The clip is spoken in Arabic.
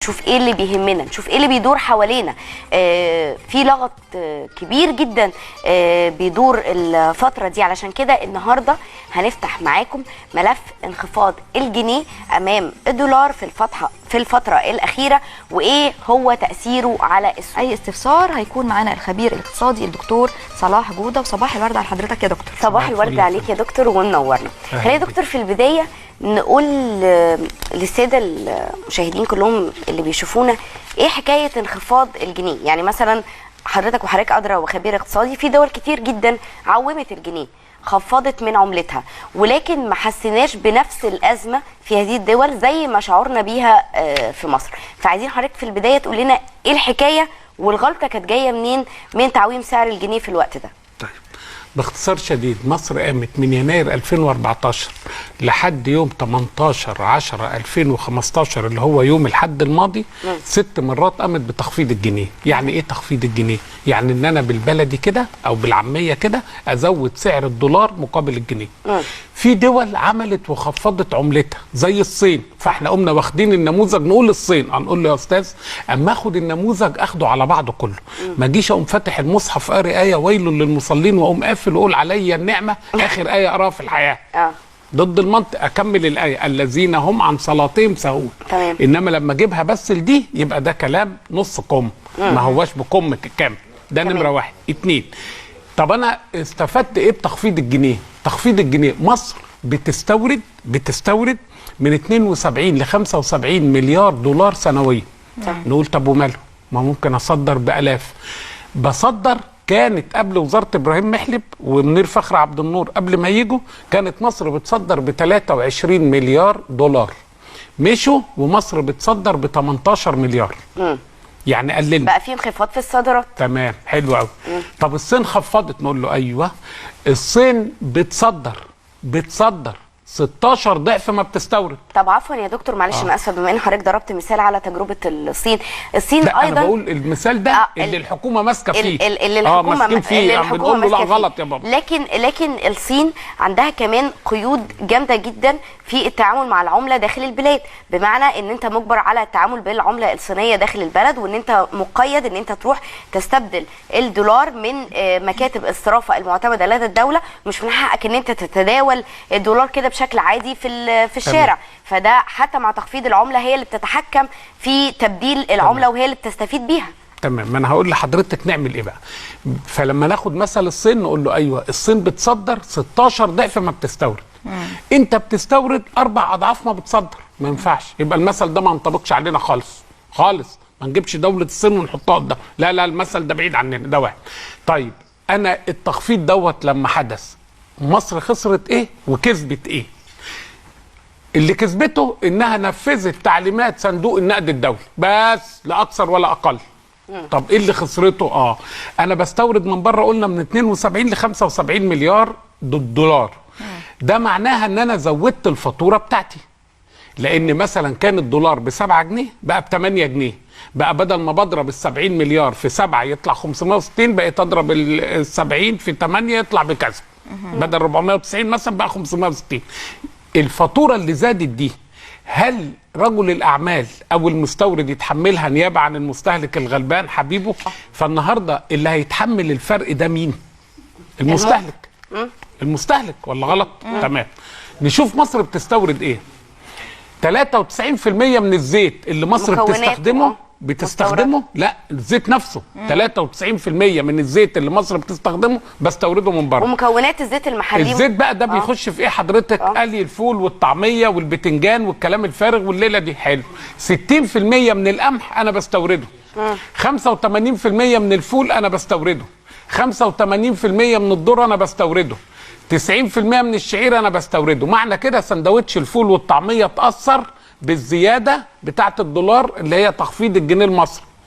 نشوف ايه اللي بيهمنا، نشوف ايه اللي بيدور حوالينا. في لغط كبير جدا بيدور الفترة دي. علشان كده النهاردة هنفتح معاكم ملف انخفاض الجنيه امام الدولار في الفترة الأخيرة، وايه هو تأثيره على السوق. اي استفسار هيكون معانا الخبير الاقتصادي الدكتور صلاح جودة. وصباح الورد على حضرتك يا دكتور. صباح الورد عليك يا دكتور ومنورنا. خلينا يا دكتور في البداية نقول للسادة المشاهدين كلهم اللي بيشوفونا ايه حكاية انخفاض الجنيه. يعني مثلا حضرتك أدرى وخبير اقتصادي، في دول كتير جدا عومت الجنيه، خفضت من عملتها، ولكن ما حسيناش بنفس الأزمة في هذه الدول زي ما شعرنا بيها في مصر. فعايزين حضرتك في البداية تقول لنا ايه الحكاية والغلطة كانت جاية منين من تعويم سعر الجنيه في الوقت ده. طيب باختصار شديد، مصر قامت من يناير 2014 لحد يوم 18/10/2015 اللي هو يوم الحد الماضي 6 مرات قامت بتخفيض الجنيه. يعني ايه تخفيض الجنيه؟ يعني ان انا بالبلدي كده او بالعاميه كده ازود سعر الدولار مقابل الجنيه. في دول عملت وخفضت عملتها زي الصين، فاحنا قمنا واخدين النموذج. نقول للصين، هنقول له يا استاذ اما اخد النموذج اخده على بعضه كله، ما اجيش اقوم فاتح المصحف قاري ايه ويل للمصلين واقوم قافل واقول عليا النعمه اخر ايه اقراها في الحياه. ضد المنطق، اكمل الايه الذين هم عن صلاتهم ساهون. انما لما اجيبها بس لدي يبقى ده كلام نص كم، ما هواش بكم كامل. ده نمره واحد. 2، طب انا استفدت ايه بتخفيض الجنيه؟ تخفيض الجنيه، مصر بتستورد من 72 ل 75 مليار دولار سنويا. نقول طب وماله؟ ما ممكن اصدر بالاف. بصدر. كانت قبل وزاره ابراهيم محلب ومنير فخر عبد النور قبل ما يجوا كانت مصر بتصدر ب 23 مليار دولار. مشوا ومصر بتصدر ب 18 مليار. يعني قللنا، بقى في انخفاض في الصادرات. تمام، حلو قوي. طب الصين خفضت، نقول له ايوه. الصين بتصدر 16 ضعف ما بتستورد. طب عفوا يا دكتور معلش انا اسفه، بما ان حضرتك ضربت مثال على تجربه الصين لا ايضا انا بقول المثال ده اللي الحكومه ماسكه فيه، اللي الحكومه ماسكين فيه، بنقول له لا غلط يا بابا. لكن الصين عندها كمان قيود جامده جدا في التعامل مع العمله داخل البلاد، بمعنى ان انت مجبر على التعامل بالعمله الصينيه داخل البلد، وان انت مقيد ان انت تروح تستبدل الدولار من مكاتب الصرافه المعتمده لدى الدوله، مش من حقك ان انت تتداول الدولار كده بشكل عادي في الشارع. فده حتى مع تخفيض العمله هي اللي بتتحكم في تبديل العمله وهي اللي بتستفيد بيها. تمام، ما انا هقول لحضرتك نعمل ايه بقى. فلما ناخد مثل الصين نقول له ايوه الصين بتصدر 16 ضعف ما بتستورد. انت بتستورد 4 أضعاف ما بتصدر، ما ينفعش. يبقى المثل ده ما ينطبقش علينا خالص. ما نجيبش دوله الصين ونحطها قدام، لا المثل ده بعيد عننا، ده واحد. طيب انا التخفيض دوت لما حدث مصر خسرت ايه وكسبت ايه؟ اللي كسبته انها نفذت تعليمات صندوق النقد الدولي بس، لا اكثر ولا اقل. طب ايه اللي خسرته؟ انا بستورد من بره قلنا من 72 ل 75 مليار دولار. ده معناها ان انا زودت الفاتوره بتاعتي، لان مثلا كان الدولار ب7 جنيه بقى ب8 جنيه. بقى بدل ما بضرب ال70 مليار في 7 يطلع 560، بقيت اضرب ال70 في 8 يطلع بكذا. بدل 490 مثلا بقى 560. الفاتوره اللي زادت دي هل رجل الاعمال او المستورد يتحملها نيابه عن المستهلك الغلبان حبيبه؟ فالنهارده اللي هيتحمل الفرق ده مين؟ المستهلك ولا غلط؟ تمام. نشوف مصر بتستورد ايه. 93% من الزيت اللي مصر بتستخدمه لا الزيت نفسه 93% من الزيت اللي مصر بتستخدمه بستورده من بره. ومكونات الزيت المحلي، الزيت بقى ده بيخش في ايه حضرتك؟ قلي الفول والطعميه والبتنجان والكلام الفارغ والليله دي. حلو. 60% من القمح انا بستورده. 85% من الفول انا بستورده. 85% من الذره انا بستورده. 90% من الشعير انا بستورده. معنى كده سندوتش الفول والطعميه اتاثر بالزياده بتاعه الدولار اللي هي تخفيض الجنيه المصري.